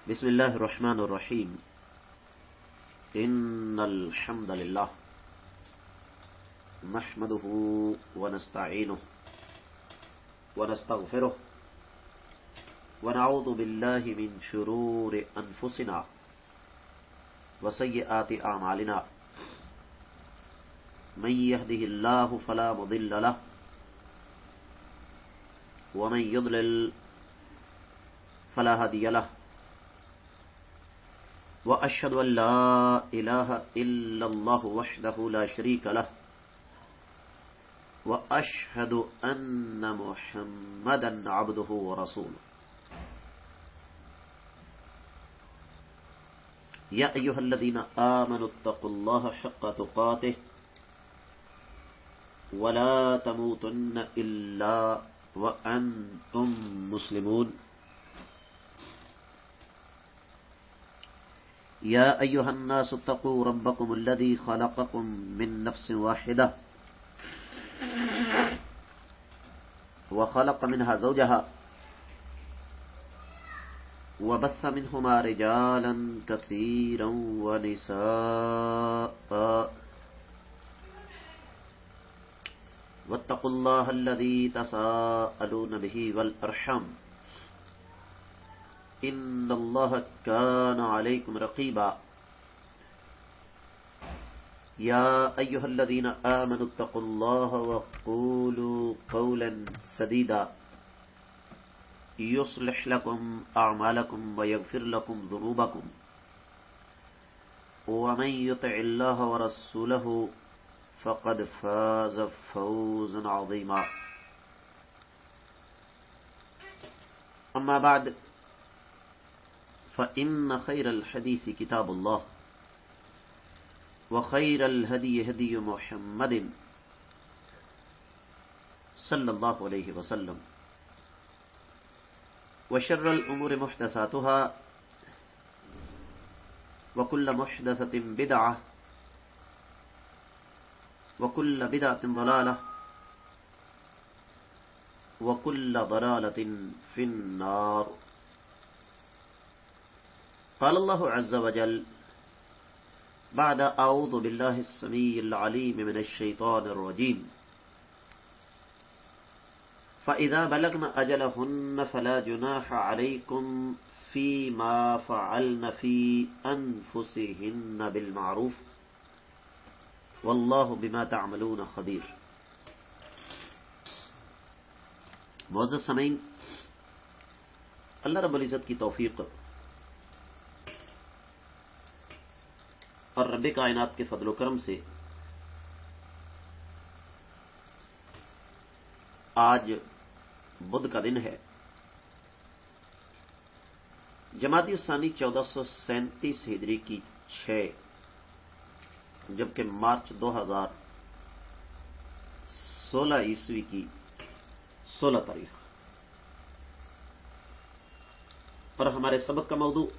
بسم اللہ الرحمن الرحیم ان الحمد للہ نحمده ونستعینه ونستغفره ونعوذ باللہ من شرور انفسنا وسیئات اعمالنا من يهده اللہ فلا مضل له ومن يضلل فلا هادي له وأشهد أن لا إله إلا الله وحده لا شريك له وأشهد أن محمدا عبده ورسوله يا أيها الذين آمنوا اتقوا الله حق تقاته ولا تموتن إلا وأنتم مسلمون يا أيها الناس اتقوا ربكم الذي خلقكم من نفس واحدة وخلق منها زوجها وبث منهما رجالا كثيرا ونساء واتقوا الله الذي تساءلون به والأرحام ان اللہ کان علیکم رقیبا یا ایہا الذین آمنوا اتقوا اللہ وقولوا قولا سدیدا یصلح لکم اعمالکم ویغفر لکم ذنوبکم ومن یطع اللہ ورسولہ فقد فاز فوزا عظیما اما بعد فإن خير الحديث كتاب الله وخير الهدي هدي محمد صلى الله عليه وسلم وشر الأمور محدثاتها وكل محدثة بدعة وكل بدعة ضلالة وكل ضلالة في النار. قال الله عز وجل بعد أعوذ بالله السميع العليم من الشيطان الرجيم فإذا بلغن أجلهن فلا جناح عليكم فيما فعلن في أنفسهن بالمعروف والله بما تعملون خبير. معزز سامعین، اللہ رب العزت کی توفیق اور رب کائنات کے فضل و کرم سے آج بدھ کا دن ہے، جمادی الثانی 1437 ہجری کی 6 جبکہ مارچ 2016 عیسوی کی 16 تاریخ پر ہمارے سبق کا موضوع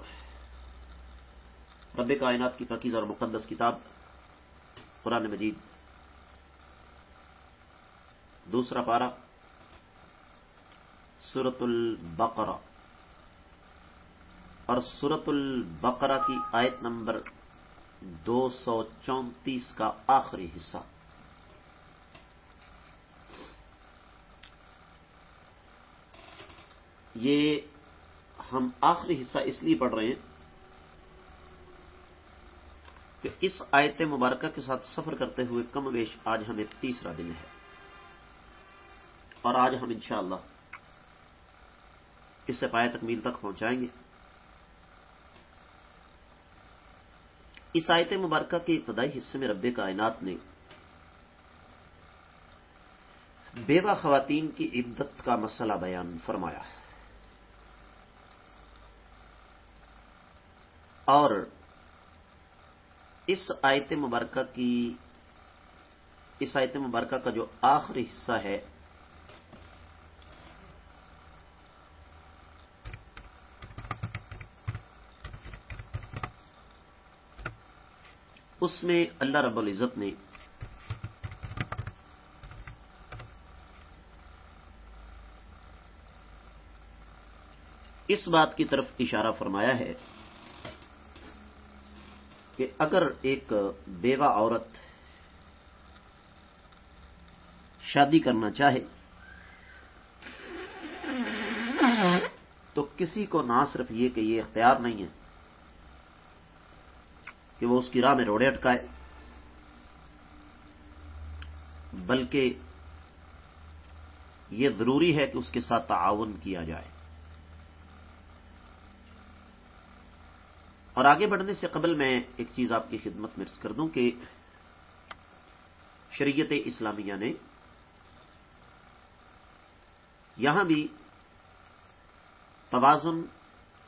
رب کائنات کی پاکیزہ اور مقدس کتاب قرآن مجید، دوسرا پارہ، سورۃ البقرہ اور سورۃ البقرہ کی آیت نمبر 234 کا آخری حصہ. یہ ہم آخری حصہ اس لیے پڑھ رہے ہیں کہ اس آیت مبارکہ کے ساتھ سفر کرتے ہوئے کم بیش آج ہمیں تیسرا دن ہے، اور آج ہم انشاءاللہ اس سے پایہ تکمیل تک پہنچائیں گے. اس آیت مبارکہ کے ابتدائی حصے میں رب کائنات نے بیوہ خواتین کی عدت کا مسئلہ بیان فرمایا اور اس آیت مبارکہ کا جو آخری حصہ ہے اس میں اللہ رب العزت نے اس بات کی طرف اشارہ فرمایا ہے کہ اگر ایک بیوہ عورت شادی کرنا چاہے تو کسی کو نہ صرف یہ کہ یہ اختیار نہیں ہے کہ وہ اس کی راہ میں روڑے اٹکائے، بلکہ یہ ضروری ہے کہ اس کے ساتھ تعاون کیا جائے۔ اور آگے بڑھنے سے قبل میں ایک چیز آپ کی خدمت میں عرض کر دوں کہ شریعت اسلامیہ نے یہاں بھی توازن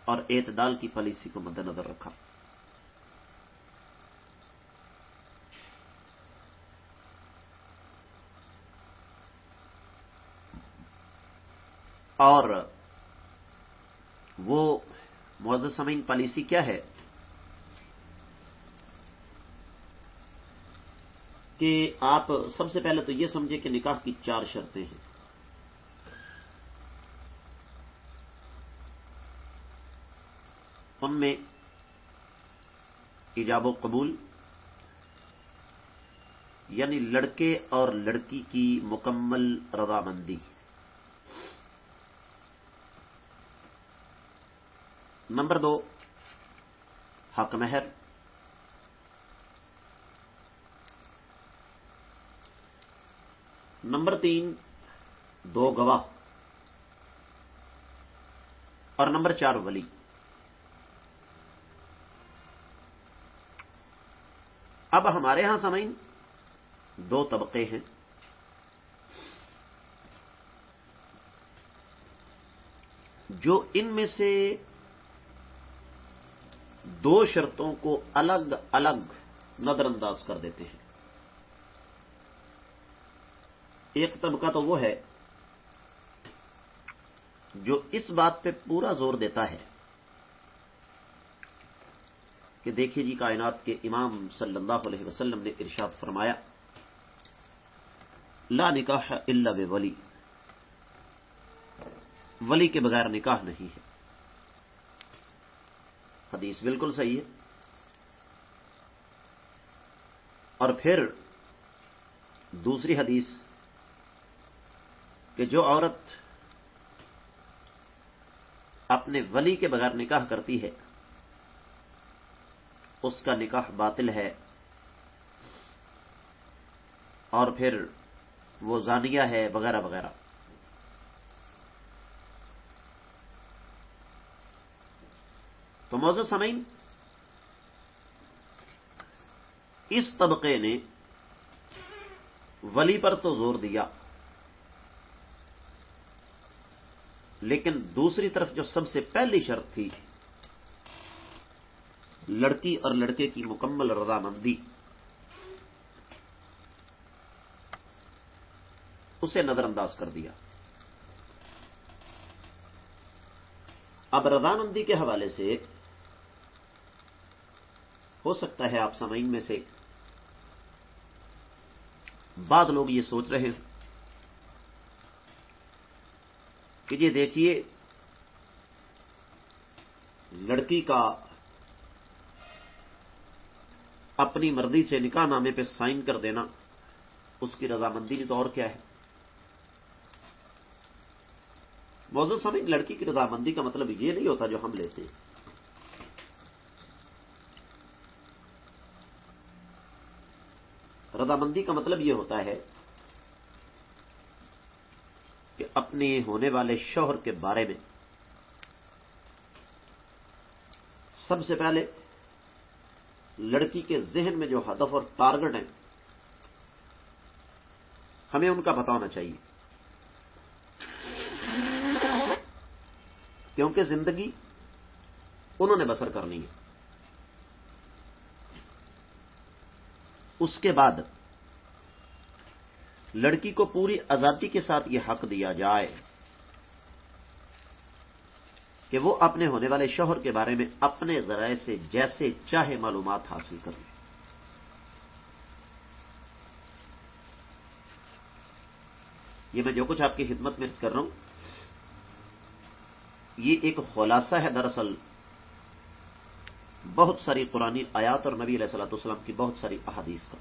اور اعتدال کی پالیسی کو مد نظر رکھا۔ اور وہ معزز سامعین پالیسی کیا ہے کہ آپ سب سے پہلے تو یہ سمجھے کہ نکاح کی 4 شرطیں ہیں۔ ان میں ایجاب و قبول، یعنی لڑکے اور لڑکی کی مکمل رضامندی۔ نمبر 2 حق مہر۔ نمبر 3 2 گواہ، اور نمبر 4 ولی۔ اب ہمارے ہاں سامعین 2 طبقے ہیں۔ جو ان میں سے 2 شرطوں کو الگ الگ نظر انداز کر دیتے ہیں۔ ایک طبقہ تو وہ ہے جو اس بات پہ پورا زور دیتا ہے کہ دیکھیے جی، کائنات کے امام صلی اللہ علیہ وسلم نے ارشاد فرمایا لا نکاح الا بولی، ولی کے بغیر نکاح نہیں ہے۔ حدیث بالکل صحیح ہے۔ اور پھر دوسری حدیث کہ جو عورت اپنے ولی کے بغیر نکاح کرتی ہے اس کا نکاح باطل ہے، اور پھر وہ زانیہ ہے وغیرہ وغیرہ۔ تو معزز سامعین، اس طبقے نے ولی پر تو زور دیا، لیکن دوسری طرف جو سب سے پہلی شرط تھی لڑکی اور لڑکے کی مکمل رضامندی، اسے نظر انداز کر دیا۔ اب رضامندی کے حوالے سے ہو سکتا ہے آپ سامعین میں سے بعض لوگ یہ سوچ رہے ہیں کہ یہ دیکھیے، لڑکی کا اپنی مرضی سے نکاح نامے پہ سائن کر دینا اس کی رضامندی نہیں تو اور کیا ہے۔ معزز سامعین، لڑکی کی رضامندی کا مطلب یہ نہیں ہوتا جو ہم لیتے ہیں۔ رضامندی کا مطلب یہ ہوتا ہے کہ اپنے ہونے والے شوہر کے بارے میں سب سے پہلے لڑکی کے ذہن میں جو ہدف اور ٹارگٹ ہیں ہمیں ان کا پتہ ہونا چاہیے، کیونکہ زندگی انہوں نے بسر کرنی ہے۔ اس کے بعد لڑکی کو پوری آزادی کے ساتھ یہ حق دیا جائے کہ وہ اپنے ہونے والے شوہر کے بارے میں اپنے ذرائع سے جیسے چاہے معلومات حاصل کر لے۔ یہ میں جو کچھ آپ کی خدمت میں عرض کر رہا ہوں یہ ایک خلاصہ ہے دراصل بہت ساری قرآنی آیات اور نبی علیہ الصلوۃ والسلام کی بہت ساری احادیث کا.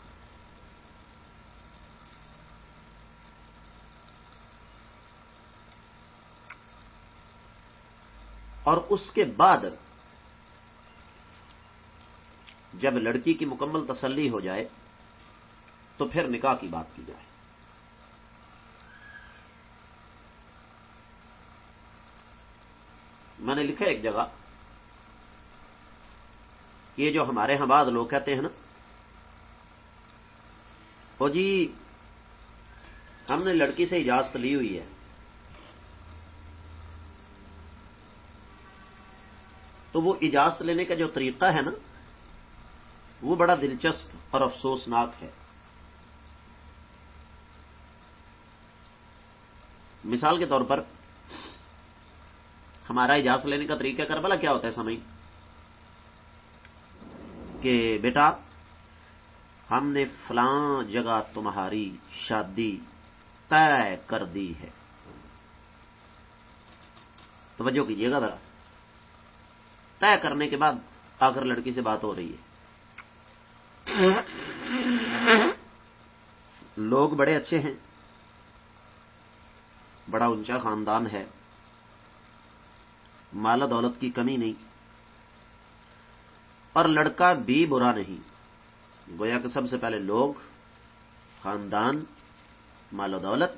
اور اس کے بعد جب لڑکی کی مکمل تسلی ہو جائے تو پھر نکاح کی بات کی جائے. میں نے لکھا ایک جگہ، یہ جو ہمارے ہاں بعض لوگ کہتے ہیں نا، او جی ہم نے لڑکی سے اجازت لی ہوئی ہے، تو وہ اجازت لینے کا جو طریقہ ہے نا وہ بڑا دلچسپ اور افسوسناک ہے. مثال کے طور پر ہمارا اجازت لینے کا طریقہ کربلا کیا ہوتا ہے سمجھ کہ بیٹا ہم نے فلاں جگہ تمہاری شادی طے کر دی ہے. توجہ کیجیے گا ذرا، طے کرنے کے بعد آخر لڑکی سے بات ہو رہی ہے. لوگ بڑے اچھے ہیں، بڑا اونچا خاندان ہے، مال و دولت کی کمی نہیں، اور لڑکا بھی برا نہیں. گویا کہ سب سے پہلے لوگ، خاندان، مال و دولت،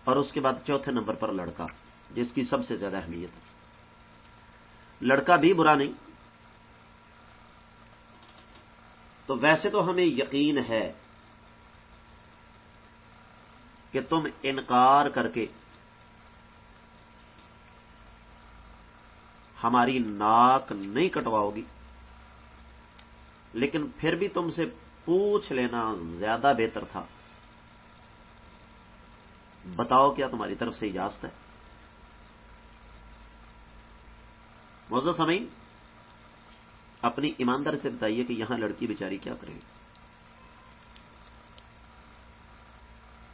اور اس کے بعد چوتھے نمبر پر لڑکا جس کی سب سے زیادہ اہمیت ہے. لڑکا بھی برا نہیں. تو ویسے تو ہمیں یقین ہے کہ تم انکار کر کے ہماری ناک نہیں کٹواؤ گی، لیکن پھر بھی تم سے پوچھ لینا زیادہ بہتر تھا. بتاؤ کیا تمہاری طرف سے اجازت ہے؟ معزز سامعین، اپنی ایمانداری سے بتائیے کہ یہاں لڑکی بیچاری کیا کرے.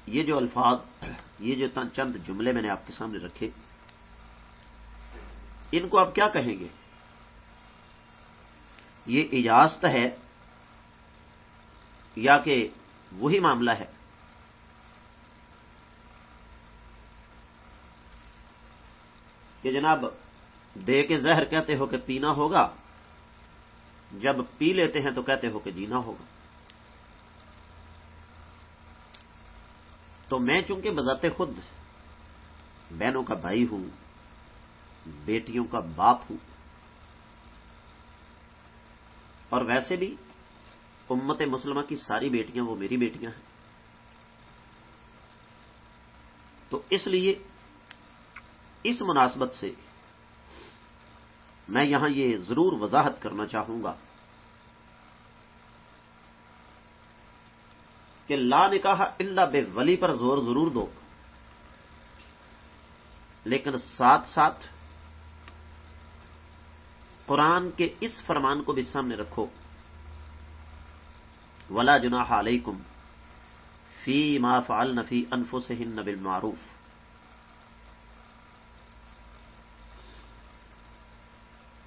یہ جو الفاظ، یہ جو چند جملے میں نے آپ کے سامنے رکھے، ان کو آپ کیا کہیں گے؟ یہ اجازت ہے یا کہ وہی معاملہ ہے کہ جناب دے کے زہر کہتے ہو کہ پینا ہوگا، جب پی لیتے ہیں تو کہتے ہو کہ جینا ہوگا. تو میں چونکہ بذات خود بہنوں کا بھائی ہوں، بیٹیوں کا باپ ہوں، اور ویسے بھی امت مسلمہ کی ساری بیٹیاں وہ میری بیٹیاں ہیں، تو اس لیے اس مناسبت سے میں یہاں یہ ضرور وضاحت کرنا چاہوں گا کہ لا نکاح الا بے ولی پر زور ضرور دو، لیکن ساتھ ساتھ قرآن کے اس فرمان کو بھی سامنے رکھو، ولا جناح علیکم فی ما فعلن فی انفسہن بالمعروف.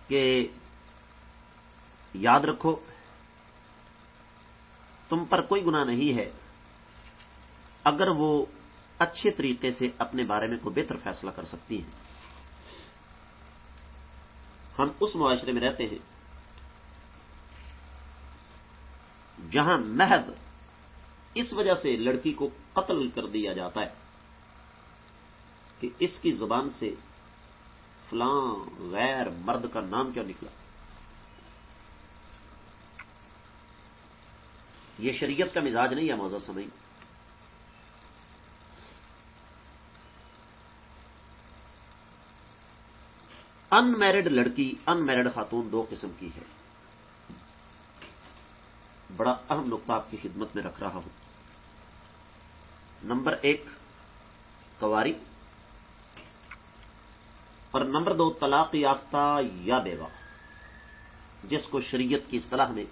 کہ یاد رکھو تم پر کوئی گناہ نہیں ہے اگر وہ اچھے طریقے سے اپنے بارے میں کوئی بہتر فیصلہ کر سکتی ہیں. ہم اس معاشرے میں رہتے ہیں جہاں محض اس وجہ سے لڑکی کو قتل کر دیا جاتا ہے کہ اس کی زبان سے فلاں غیر مرد کا نام کیوں نکلا. یہ شریعت کا مزاج نہیں ہے معزز سامعین. ان میرڈ لڑکی، ان میرڈ خاتون دو قسم کی ہے. بڑا اہم نقطہ آپ کی خدمت میں رکھ رہا ہوں. نمبر 1 کنواری، اور نمبر 2 طلاق یافتہ یا بیوہ، جس کو شریعت کی اصطلاح میں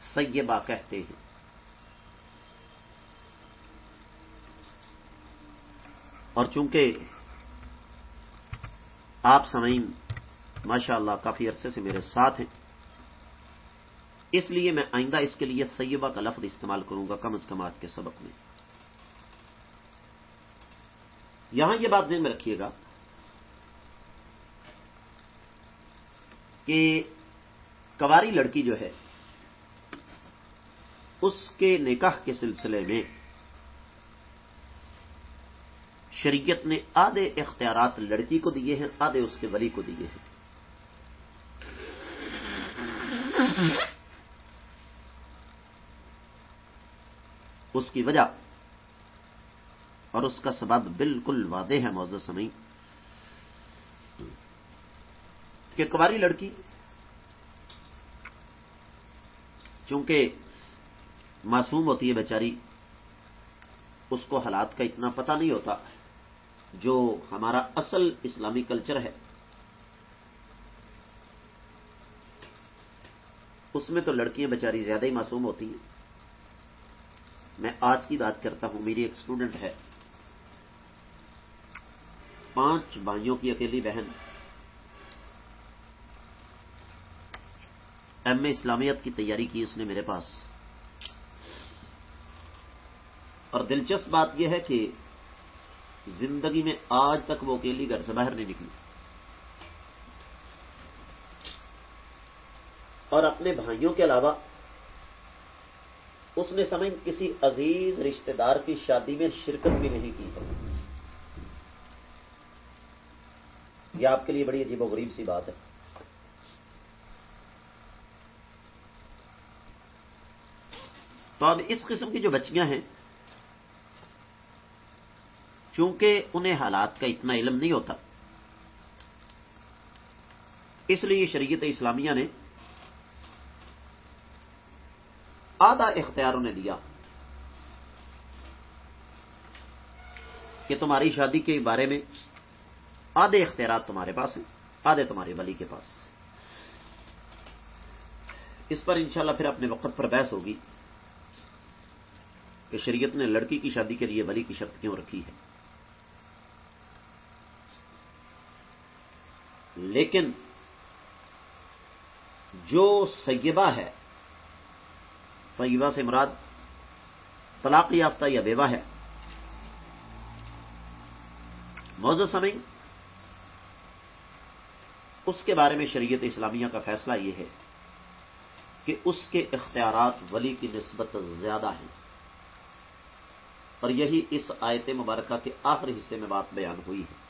سیبہ کہتے ہیں. اور چونکہ آپ سامعین ماشاءاللہ کافی عرصے سے میرے ساتھ ہیں، اس لیے میں آئندہ اس کے لیے طیبہ کا لفظ استعمال کروں گا، کم از کم آج کے سبق میں۔ یہاں یہ بات ذہن میں رکھیے گا کہ کنواری لڑکی جو ہے اس کے نکاح کے سلسلے میں شریعت نے آدھے اختیارات لڑکی کو دیے ہیں، آدھے اس کے ولی کو دیے ہیں۔ اس کی وجہ اور اس کا سبب بالکل واضح ہے معزز سامعین، کہ کنواری لڑکی چونکہ معصوم ہوتی ہے بیچاری، اس کو حالات کا اتنا پتہ نہیں ہوتا جو ہمارا اصل اسلامی کلچر ہے، اس میں تو لڑکیاں بیچاری زیادہ ہی معصوم ہوتی ہیں۔ میں آج کی بات کرتا ہوں، میری ایک اسٹوڈنٹ ہے، 5 بھائیوں کی اکیلی بہن، ایم اے اسلامیت کی تیاری کی اس نے میرے پاس، اور دلچسپ بات یہ ہے کہ زندگی میں آج تک وہ اکیلی گھر سے باہر نہیں نکلی، اور اپنے بھائیوں کے علاوہ اس نے سمجھ کسی عزیز رشتہ دار کی شادی میں شرکت بھی نہیں کی ہے۔ یہ آپ کے لیے بڑی عجیب و غریب سی بات ہے۔ تو اب اس قسم کی جو بچیاں ہیں، چونکہ انہیں حالات کا اتنا علم نہیں ہوتا، اس لیے شریعت اسلامیہ نے آدھا اختیار انہیں دیا کہ تمہاری شادی کے بارے میں آدھے اختیارات تمہارے پاس ہیں، آدھے تمہارے ولی کے پاس۔ اس پر انشاءاللہ پھر اپنے وقت پر بحث ہوگی کہ شریعت نے لڑکی کی شادی کے لیے ولی کی شرط کیوں رکھی ہے۔ لیکن جو سیبہ ہے، سیبہ سے مراد طلاق یافتہ یا بیوہ ہے، معزز سامعین، اس کے بارے میں شریعت اسلامیہ کا فیصلہ یہ ہے کہ اس کے اختیارات ولی کی نسبت زیادہ ہیں، اور یہی اس آیت مبارکہ کے آخری حصے میں بات بیان ہوئی ہے۔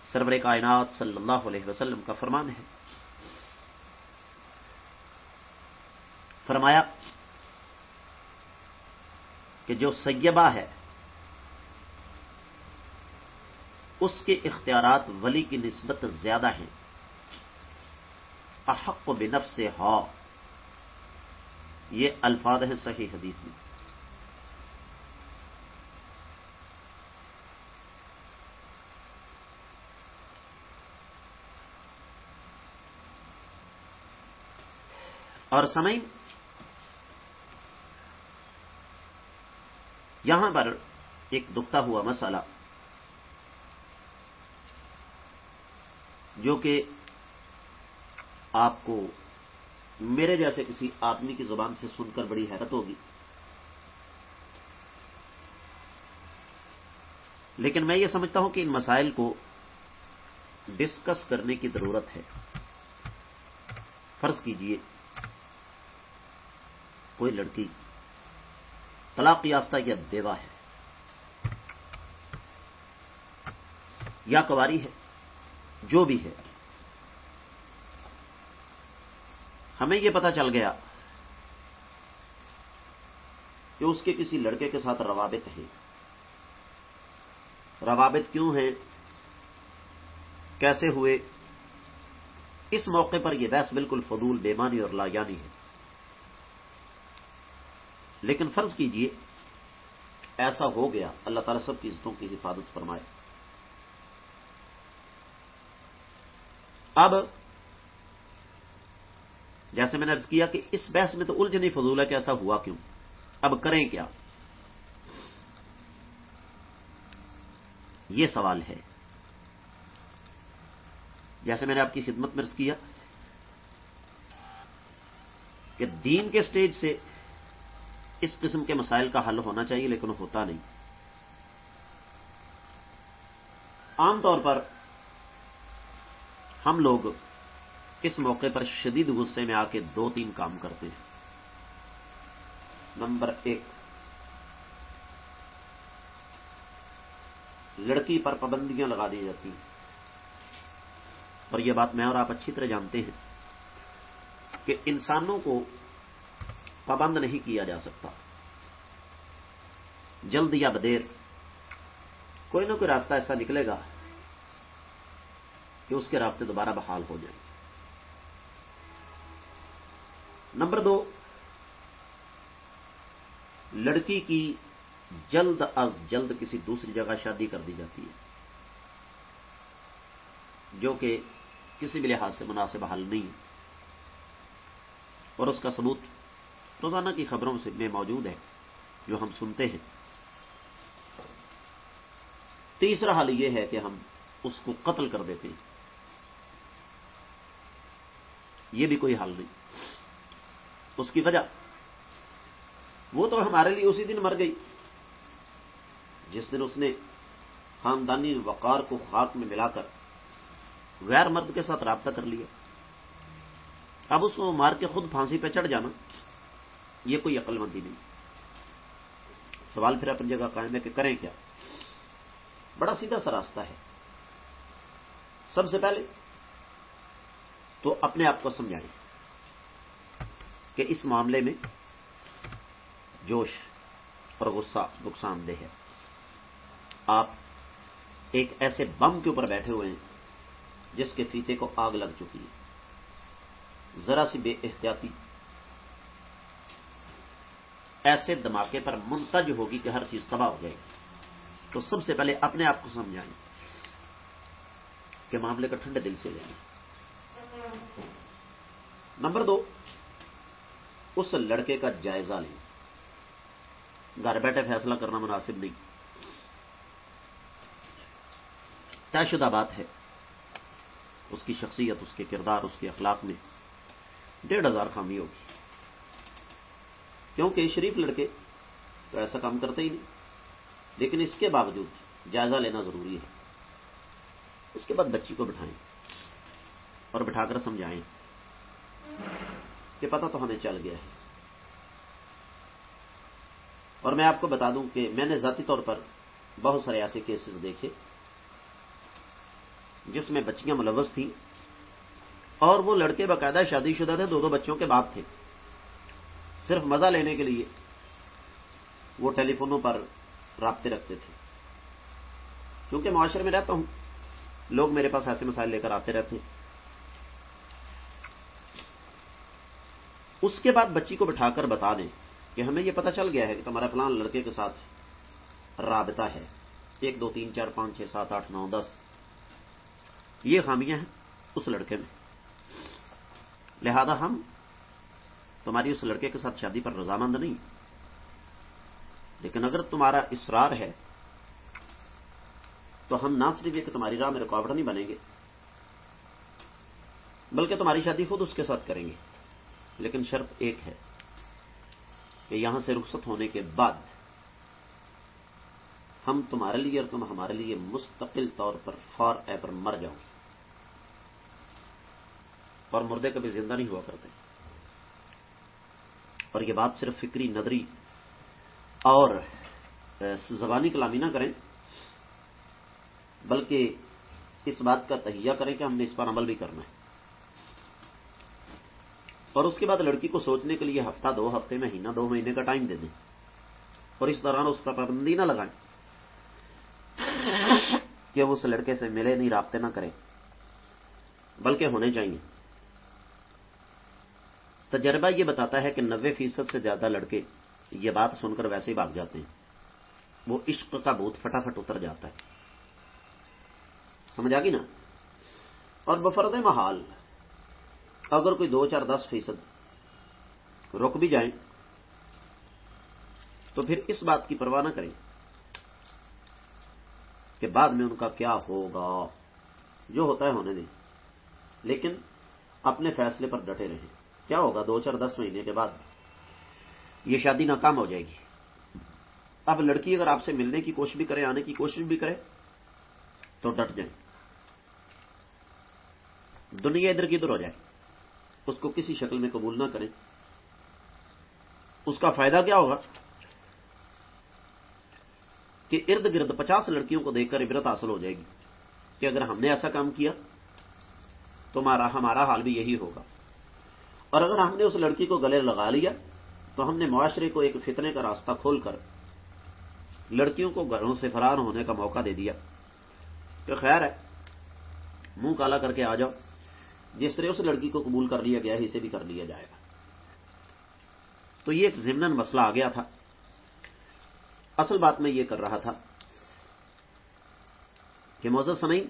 سرور کائنات صلی اللہ علیہ وسلم کا فرمان ہے، فرمایا کہ جو سیبہ ہے اس کے اختیارات ولی کی نسبت زیادہ ہیں، احق بنفسہا، یہ الفاظ ہیں صحیح حدیث میں۔ اور سامعین، یہاں پر ایک دکھتا ہوا مسئلہ جو کہ آپ کو میرے جیسے کسی آدمی کی زبان سے سن کر بڑی حیرت ہوگی، لیکن میں یہ سمجھتا ہوں کہ ان مسائل کو ڈسکس کرنے کی ضرورت ہے۔ فرض کیجئے کوئی لڑکی طلاق یافتہ یا بیوہ ہے یا کنواری ہے، جو بھی ہے، ہمیں یہ پتہ چل گیا کہ اس کے کسی لڑکے کے ساتھ روابط ہیں۔ روابط کیوں ہیں، کیسے ہوئے، اس موقع پر یہ بحث بالکل فضول، بے معنی اور لا یعنی ہے۔ لیکن فرض کیجئے ایسا ہو گیا، اللہ تعالیٰ سب کی عزتوں کی حفاظت فرمائے۔ اب جیسے میں نے عرض کیا کہ اس بحث میں تو الجھن ہی فضول ہے کہ ایسا ہوا کیوں، اب کریں کیا، یہ سوال ہے۔ جیسے میں نے آپ کی خدمت میں عرض کیا کہ دین کے سٹیج سے اس قسم کے مسائل کا حل ہونا چاہیے، لیکن ہوتا نہیں۔ عام طور پر ہم لوگ اس موقع پر شدید غصے میں آ کے 2-3 کام کرتے ہیں۔ نمبر 1، لڑکی پر پابندیاں لگا دی جاتی ہیں، اور یہ بات میں اور آپ اچھی طرح جانتے ہیں کہ انسانوں کو پابند نہیں کیا جا سکتا۔ جلد یا بدیر کوئی نہ کوئی راستہ ایسا نکلے گا کہ اس کے رابطے دوبارہ بحال ہو جائیں۔ نمبر 2، لڑکی کی جلد از جلد کسی دوسری جگہ شادی کر دی جاتی ہے، جو کہ کسی بھی لحاظ سے مناسب حل نہیں ہے، اور اس کا ثبوت روزانہ کی خبروں میں موجود ہے جو ہم سنتے ہیں۔ تیسرا حل یہ ہے کہ ہم اس کو قتل کر دیتے ہیں، یہ بھی کوئی حل نہیں۔ اس کی وجہ وہ تو ہمارے لیے اسی دن مر گئی جس دن اس نے خاندانی وقار کو خاک میں ملا کر غیر مرد کے ساتھ رابطہ کر لیا۔ اب اس کو مار کے خود پھانسی پہ چڑھ جانا یہ کوئی عقل مندی نہیں۔ سوال پھر اپنی جگہ قائم ہے کہ کریں کیا؟ بڑا سیدھا سا راستہ ہے۔ سب سے پہلے تو اپنے آپ کو سمجھائیں کہ اس معاملے میں جوش اور غصہ نقصان دہ ہے۔ آپ ایک ایسے بم کے اوپر بیٹھے ہوئے ہیں جس کے فیتے کو آگ لگ چکی ہے۔ ذرا سی بے احتیاطی ایسے دھماکے پر منتج ہوگی کہ ہر چیز تباہ ہو جائے گی۔ تو سب سے پہلے اپنے آپ کو سمجھائیں کہ معاملے کا ٹھنڈے دل سے لیں۔ نمبر 2، اس لڑکے کا جائزہ لیں۔ گھر بیٹھے فیصلہ کرنا مناسب نہیں۔ طے شدہ بات ہے اس کی شخصیت، اس کے کردار، اس کے اخلاق میں 1,500 خامی ہوگی، کیونکہ شریف لڑکے تو ایسا کام کرتے ہی نہیں، لیکن اس کے باوجود جائزہ لینا ضروری ہے۔ اس کے بعد بچی کو بٹھائیں اور بٹھا کر سمجھائیں کہ پتہ تو ہمیں چل گیا ہے۔ اور میں آپ کو بتا دوں کہ میں نے ذاتی طور پر بہت سارے ایسے کیسز دیکھے جس میں بچیاں ملوث تھیں، اور وہ لڑکے باقاعدہ شادی شدہ تھے، 2 بچوں کے باپ تھے۔ صرف مزہ لینے کے لیے وہ ٹیلی فونوں پر رابطے رکھتے تھے۔ کیونکہ معاشرے میں رہتا ہوں، لوگ میرے پاس ایسے مسائل لے کر آتے رہتے ہیں۔ اس کے بعد بچی کو بٹھا کر بتا دیں کہ ہمیں یہ پتہ چل گیا ہے کہ تمہارا فلاں لڑکے کے ساتھ رابطہ ہے، 1 2 3 4 5 6 7 8 9 10، یہ خامیاں ہیں اس لڑکے میں، لہذا ہم تمہاری اس لڑکے کے ساتھ شادی پر رضامند نہیں، لیکن اگر تمہارا اصرار ہے تو ہم نہ صرف یہ کہ تمہاری راہ میں رکاوٹ نہیں بنیں گے، بلکہ تمہاری شادی خود اس کے ساتھ کریں گے، لیکن شرط ایک ہے کہ یہاں سے رخصت ہونے کے بعد ہم تمہارے لیے اور تم ہمارے لیے مستقل طور پر فار ایور مر جاؤ گے، اور مردے کبھی زندہ نہیں ہوا کرتے۔ اور یہ بات صرف فکری نظری اور زبانی کلامی نہ کریں، بلکہ اس بات کا تہیہ کریں کہ ہم نے اس پر عمل بھی کرنا ہے۔ اور اس کے بعد لڑکی کو سوچنے کے لیے ہفتہ 2 ہفتے، مہینہ 2 مہینے کا ٹائم دے دیں، اور اس دوران اس پر پابندی نہ لگائیں کہ وہ اس لڑکے سے ملے نہیں، رابطے نہ کریں، بلکہ ہونے چاہیے۔ تجربہ یہ بتاتا ہے کہ 90% سے زیادہ لڑکے یہ بات سن کر ویسے ہی بھاگ جاتے ہیں، وہ عشق کا بھوت فٹافٹ اتر جاتا ہے۔ سمجھ آ گئی نا؟ اور بفرض محال اگر کوئی 2 4 10% رک بھی جائیں تو پھر اس بات کی پرواہ نہ کریں کہ بعد میں ان کا کیا ہوگا، جو ہوتا ہے ہونے دیں۔ لیکن اپنے فیصلے پر ڈٹے رہیں. کیا ہوگا 2 4 10 مہینے کے بعد یہ شادی ناکام ہو جائے گی. اب لڑکی اگر آپ سے ملنے کی کوشش بھی کرے, آنے کی کوشش بھی کرے, تو ڈٹ جائیں. دنیا ادھر کی ادھر ہو جائے, اس کو کسی شکل میں قبول نہ کریں. اس کا فائدہ کیا ہوگا کہ ارد گرد 50 لڑکیوں کو دیکھ کر عبرت حاصل ہو جائے گی کہ اگر ہم نے ایسا کام کیا تو ہمارا حال بھی یہی ہوگا. اور اگر ہم نے اس لڑکی کو گلے لگا لیا تو ہم نے معاشرے کو ایک فتنے کا راستہ کھول کر لڑکیوں کو گھروں سے فرار ہونے کا موقع دے دیا کہ خیر ہے, منہ کالا کر کے آ جاؤ, جس طرح اس لڑکی کو قبول کر لیا گیا ہے اسے بھی کر لیا جائے گا. تو یہ ایک ضمناً مسئلہ آ گیا تھا. اصل بات میں یہ کر رہا تھا کہ معزز سامعین,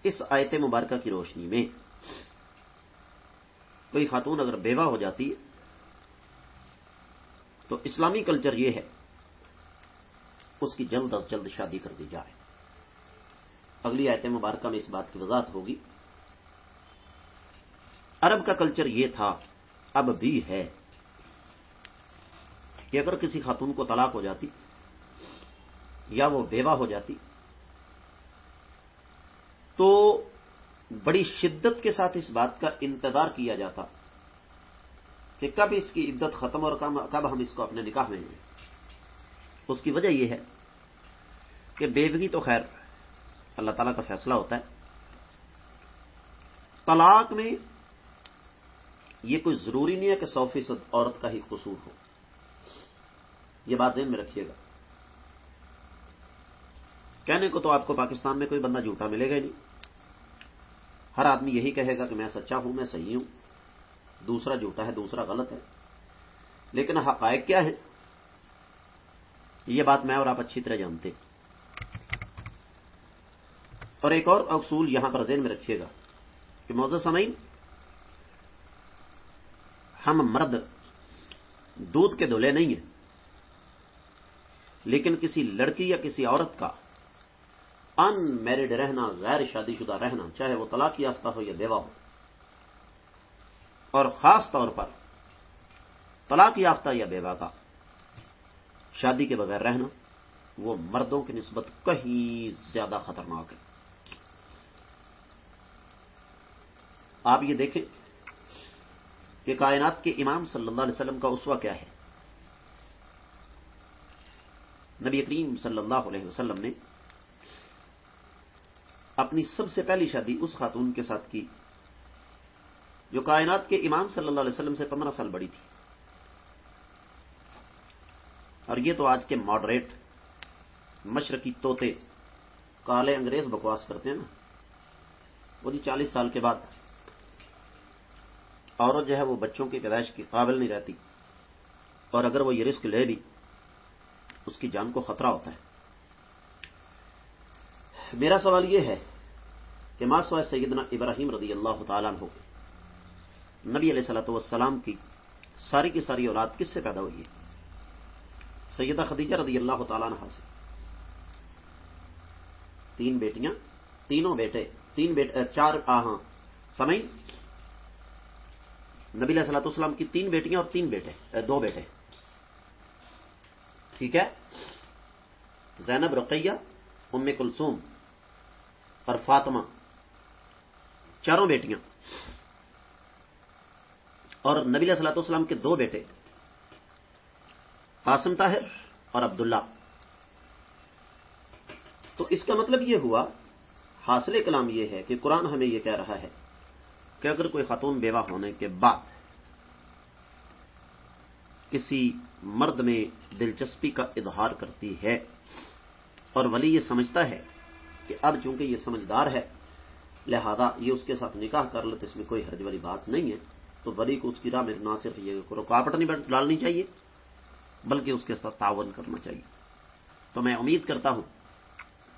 اس آیت مبارکہ کی روشنی میں کوئی خاتون اگر بیوہ ہو جاتی ہے تو اسلامی کلچر یہ ہے اس کی جلد از جلد شادی کر دی جائے. اگلی آیت مبارکہ میں اس بات کی وضاحت ہوگی. عرب کا کلچر یہ تھا, اب بھی ہے, کہ اگر کسی خاتون کو طلاق ہو جاتی یا وہ بیوہ ہو جاتی تو بڑی شدت کے ساتھ اس بات کا انتظار کیا جاتا کہ کب اس کی عدت ختم اور کب ہم اس کو اپنے نکاح میں لیں. اس کی وجہ یہ ہے کہ بیوگی تو خیر اللہ تعالیٰ کا فیصلہ ہوتا ہے. طلاق میں یہ کوئی ضروری نہیں ہے کہ 100% عورت کا ہی قصور ہو. یہ بات ذہن میں رکھیے گا. کہنے کو تو آپ کو پاکستان میں کوئی بندہ جھوٹا ملے گا ہی نہیں. ہر آدمی یہی کہے گا کہ میں سچا ہوں, میں صحیح ہوں, دوسرا جھوٹا ہے, دوسرا غلط ہے. لیکن حقائق کیا ہے یہ بات میں اور آپ اچھی طرح جانتے. اور ایک اور اصول یہاں پر ذہن میں رکھیے گا کہ معزز سامعین, ہم مرد دودھ کے دھلے نہیں ہیں, لیکن کسی لڑکی یا کسی عورت کا ان میرڈ رہنا, غیر شادی شدہ رہنا, چاہے وہ طلاق یافتہ ہو یا بیوہ ہو, اور خاص طور پر طلاق یافتہ یا بیوہ کا شادی کے بغیر رہنا, وہ مردوں کی نسبت کہیں زیادہ خطرناک ہے. آپ یہ دیکھیں کہ کائنات کے امام صلی اللہ علیہ وسلم کا اسوہ کیا ہے. نبی کریم صلی اللہ علیہ وسلم نے اپنی سب سے پہلی شادی اس خاتون کے ساتھ کی جو کائنات کے امام صلی اللہ علیہ وسلم سے 15 سال بڑی تھی. اور یہ تو آج کے ماڈریٹ مشرقی طوطے کالے انگریز بکواس کرتے ہیں نا, وہ 40 سال کے بعد عورت جو ہے وہ بچوں کی پیدائش کی قابل نہیں رہتی, اور اگر وہ یہ رسک لے بھی اس کی جان کو خطرہ ہوتا ہے. میرا سوال یہ ہے کہ ما سوائے سیدنا ابراہیم رضی اللہ تعالیٰ عنہ نبی علیہ الصلوۃ والسلام کی ساری کی ساری اولاد کس سے پیدا ہوئی ہے؟ سیدہ خدیجہ رضی اللہ تعالیٰ عنہ سے. 3 بیٹیاں, تینوں بیٹے, 4 سامعین, نبی علیہ الصلوۃ والسلام کی 3 بیٹیاں اور 2 بیٹے. ٹھیک ہے, زینب, رقیہ, ام کلثوم اور فاطمہ, 4 بیٹیاں. اور نبی علیہ الصلوۃ والسلام کے 2 بیٹے قاسم طاہر اور عبداللہ. تو اس کا مطلب یہ ہوا, حاصل کلام یہ ہے کہ قرآن ہمیں یہ کہہ رہا ہے کہ اگر کوئی خاتون بیوہ ہونے کے بعد کسی مرد میں دلچسپی کا اظہار کرتی ہے اور ولی یہ سمجھتا ہے کہ اب چونکہ یہ سمجھدار ہے لہذا یہ اس کے ساتھ نکاح کر لے تو اس میں کوئی حرج والی بات نہیں ہے, تو ولی کو اس کی راہ میں نہ صرف یہ رکاوٹ نہیں ڈالنی چاہیے بلکہ اس کے ساتھ تعاون کرنا چاہیے. تو میں امید کرتا ہوں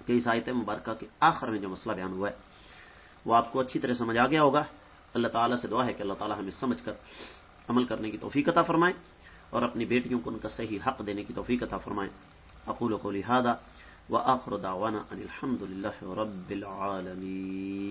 کہ اس آیت مبارکہ کے آخر میں جو مسئلہ بیان ہوا ہے وہ آپ کو اچھی طرح سمجھ آ گیا ہوگا. اللہ تعالیٰ سے دعا ہے کہ اللہ تعالیٰ ہمیں سمجھ کر عمل کرنے کی توفیق عطا فرمائے اور اپنی بیٹیوں کو ان کا صحیح حق دینے کی توفیق عطا فرمائے. اقول قولی ھذا وآخر دعوانا ان الحمد للہ رب العالمین.